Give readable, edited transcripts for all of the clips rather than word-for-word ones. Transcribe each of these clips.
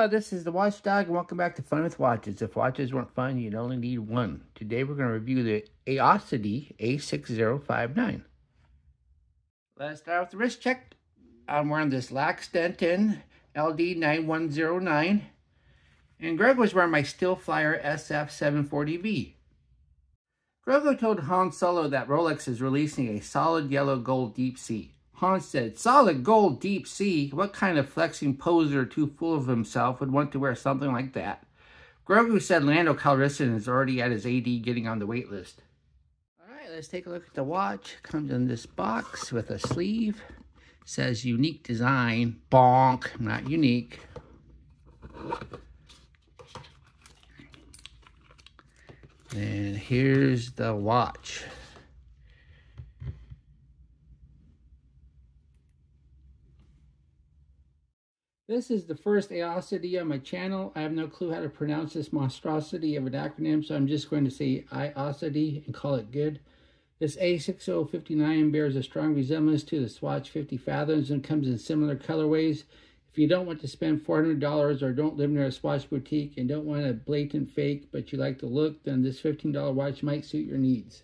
Hello, this is the Watchdog, and welcome back to Fun with Watches. If watches weren't fun, you'd only need one. Today we're going to review the AOCASDY A6059. Let's start with the wrist check. I'm wearing this Lax Denton LD9109, and Greg was wearing my Steel Flyer SF740V. Grego told Han Solo that Rolex is releasing a solid yellow gold deep sea. Han said, "Solid gold deep sea? What kind of flexing poser too full of himself would want to wear something like that?" Grogu said Lando Calrissian is already at his AD getting on the wait list. Alright, let's take a look at the watch. Comes in this box with a sleeve. Says unique design. Bonk. Not unique. And here's the watch. This is the first AOCASDY on my channel. I have no clue how to pronounce this monstrosity of an acronym, so I'm just going to say AOCASDY and call it good. This A6059 bears a strong resemblance to the Swatch 50 Fathoms and comes in similar colorways. If you don't want to spend $400 or don't live near a Swatch boutique and don't want a blatant fake but you like the look, then this $15 watch might suit your needs.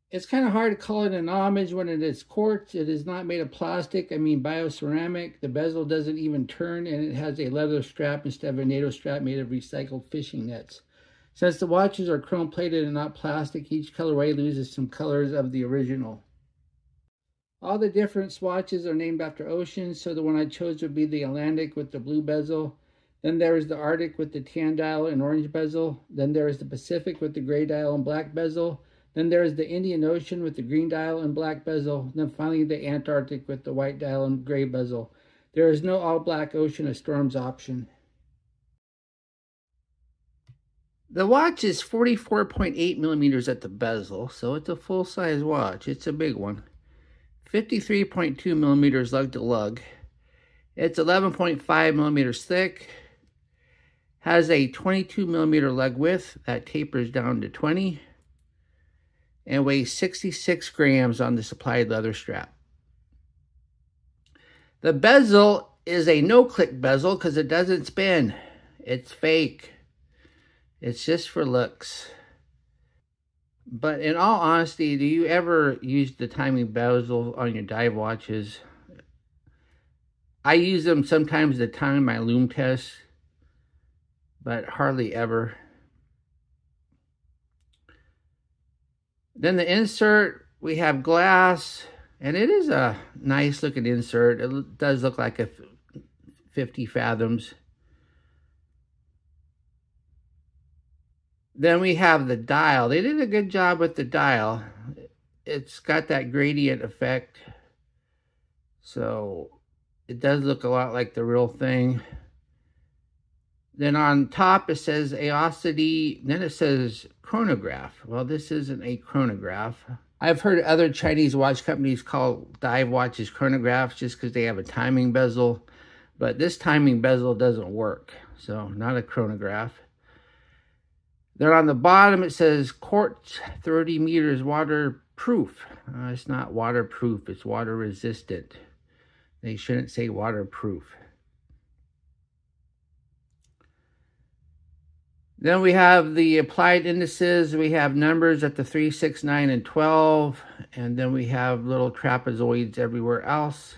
It's kind of hard to call it an homage when it is quartz. It is not made of plastic, I mean bioceramic. The bezel doesn't even turn, and it has a leather strap instead of a NATO strap made of recycled fishing nets. Since the watches are chrome plated and not plastic, each colorway loses some colors of the original. All the different swatches are named after oceans, so the one I chose would be the Atlantic with the blue bezel. Then there is the Arctic with the tan dial and orange bezel. Then there is the Pacific with the gray dial and black bezel. Then there is the Indian Ocean with the green dial and black bezel. Then finally the Antarctic with the white dial and gray bezel. There is no all-black Ocean of Storms option. The watch is 44.8 millimeters at the bezel, so it's a full-size watch. It's a big one. 53.2 millimeters lug to lug. It's 11.5 millimeters thick. Has a 22 millimeter lug width that tapers down to 20. And weighs 66 grams on the supplied leather strap. The bezel is a no-click bezel because it doesn't spin. It's fake. It's just for looks. But in all honesty, do you ever use the timing bezel on your dive watches? I use them sometimes to time my loom tests, but hardly ever. Then the insert, we have glass, and it is a nice looking insert. It does look like a 50 Fathoms. Then we have the dial. They did a good job with the dial. It's got that gradient effect, so it does look a lot like the real thing. Then on top it says AOCASDY, then it says chronograph. Well, this isn't a chronograph. I've heard other Chinese watch companies call dive watches chronographs just because they have a timing bezel, but this timing bezel doesn't work, so not a chronograph. Then on the bottom it says Quartz 30 meters waterproof. It's not waterproof, it's water resistant. They shouldn't say waterproof. Then we have the applied indices. We have numbers at the 3, 6, 9, and 12. And then we have little trapezoids everywhere else.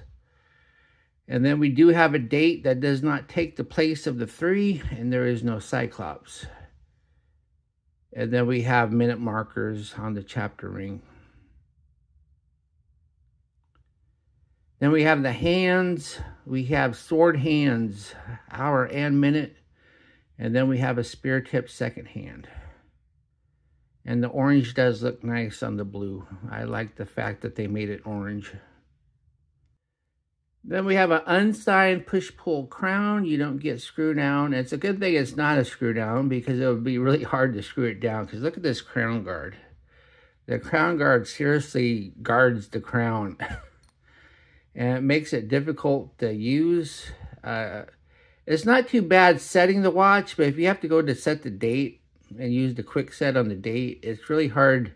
And then we do have a date that does not take the place of the 3. And there is no cyclops. And then we have minute markers on the chapter ring. Then we have the hands. We have sword hands, hour and minute. And then we have a spear tip second hand. And the orange does look nice on the blue. I like the fact that they made it orange. Then we have an unsigned push-pull crown. You don't get screw down. It's a good thing it's not a screw down because it would be really hard to screw it down. Because look at this crown guard. The crown guard seriously guards the crown. And it makes it difficult to use. It's not too bad setting the watch, but if you have to go to set the date and use the quick set on the date, it's really hard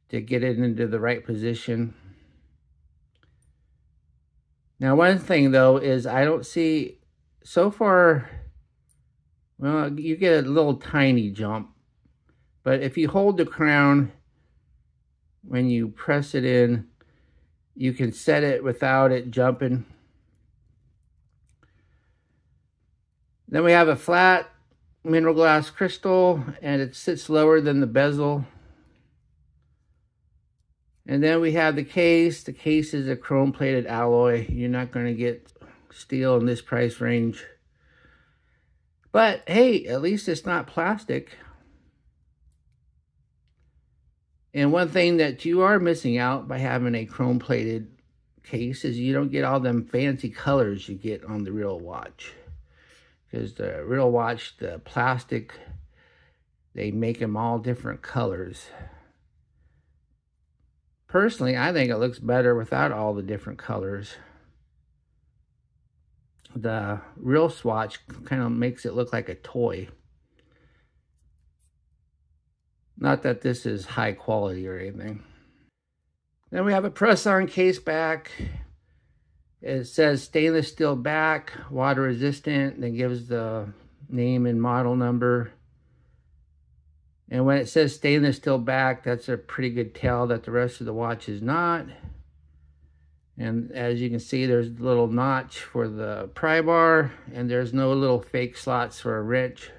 to get it into the right position. Now, one thing though is I don't see so far, well, you get a little tiny jump. But if you hold the crown, when you press it in, you can set it without it jumping. Then we have a flat mineral glass crystal, and it sits lower than the bezel. And then we have the case. The case is a chrome-plated alloy. You're not going to get steel in this price range. But hey, at least it's not plastic. And one thing that you are missing out by having a chrome-plated case is you don't get all them fancy colors you get on the real watch. Because the real watch, the plastic, they make them all different colors. Personally, I think it looks better without all the different colors. The real swatch kind of makes it look like a toy. Not that this is high quality or anything. Then we have a press-on case back. It says stainless steel back, water resistant, then gives the name and model number. And when it says stainless steel back, that's a pretty good tell that the rest of the watch is not. And as you can see, there's a little notch for the pry bar, and there's no little fake slots for a wrench.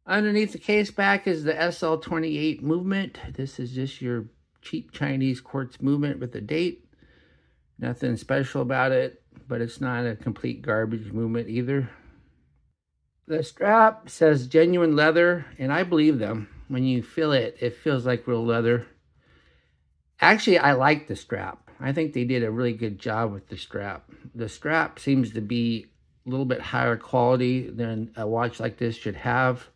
Underneath the case back is the SL28 movement. This is just your cheap Chinese quartz movement with a date. Nothing special about it, but it's not a complete garbage movement either. The strap says genuine leather, and I believe them. When you feel it, it feels like real leather. Actually, I like the strap. I think they did a really good job with the strap. The strap seems to be a little bit higher quality than a watch like this should have.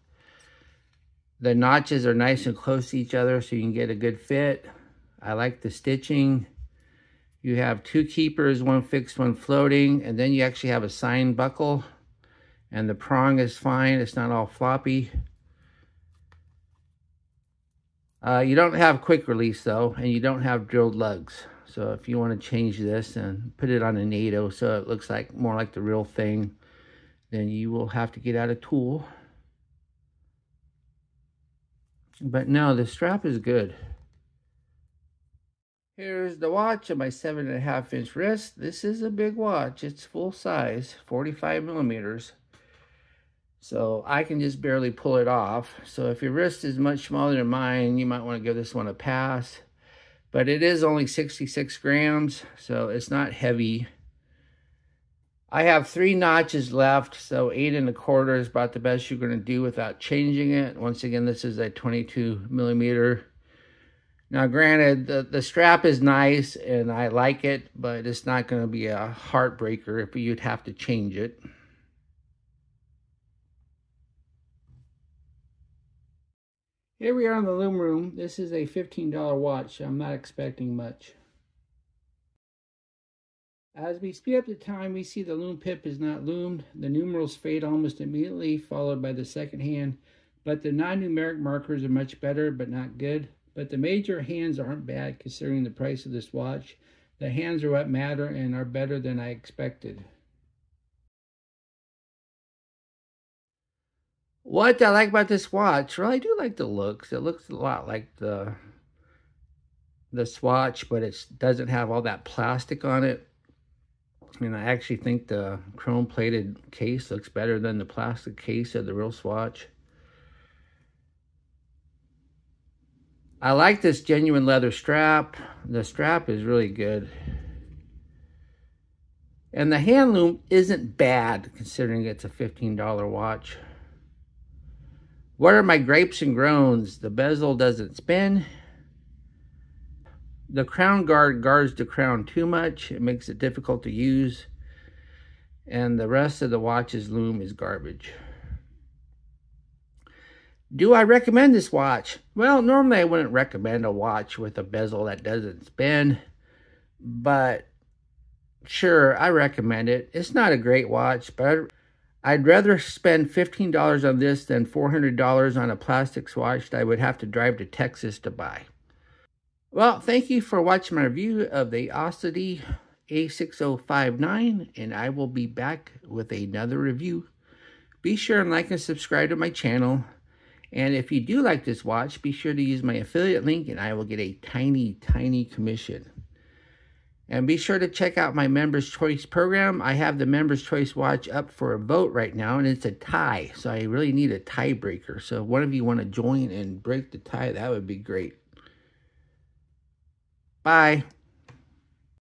The notches are nice and close to each other so you can get a good fit. I like the stitching. You have two keepers, one fixed, one floating, and then you actually have a sign buckle. And the prong is fine. It's not all floppy. You don't have quick release though, and you don't have drilled lugs. So if you want to change this and put it on a NATO so it looks like more like the real thing, then you will have to get out a tool. But no, the strap is good. Here's the watch on my 7.5-inch wrist. This is a big watch. It's full size, 45 millimeters. So I can just barely pull it off. So if your wrist is much smaller than mine, you might want to give this one a pass. But it is only 66 grams, so it's not heavy. I have 3 notches left, so 8 1/4 is about the best you're going to do without changing it. Once again, this is a 22 millimeter. Now granted, the strap is nice and I like it, but it's not going to be a heartbreaker if you'd have to change it. Here we are in the loom room. This is a $15 watch, so I'm not expecting much. As we speed up the time, we see the loom pip is not loomed. The numerals fade almost immediately, followed by the second hand. But the non-numeric markers are much better, but not good. But the major hands aren't bad considering the price of this watch. The hands are what matter and are better than I expected. What I like about this watch, well, I do like the looks. It looks a lot like the Swatch, but it doesn't have all that plastic on it. And I actually think the chrome-plated case looks better than the plastic case of the real Swatch. I like this genuine leather strap. The strap is really good. And the hand loom isn't bad considering it's a $15 watch. What are my gripes and groans? The bezel doesn't spin. The crown guard guards the crown too much. It makes it difficult to use. And the rest of the watch's loom is garbage. Do I recommend this watch? Well, normally I wouldn't recommend a watch with a bezel that doesn't spin. But sure, I recommend it. It's not a great watch, but I'd rather spend $15 on this than $400 on a plastic Swatch that I would have to drive to Texas to buy. Well, thank you for watching my review of the AOCASDIY A6059, and I will be back with another review. Be sure and like and subscribe to my channel. And if you do like this watch, be sure to use my affiliate link and I will get a tiny, tiny commission. And be sure to check out my Members Choice program. I have the Members Choice watch up for a vote right now, and it's a tie. So I really need a tiebreaker. So if one of you want to join and break the tie, that would be great. Bye.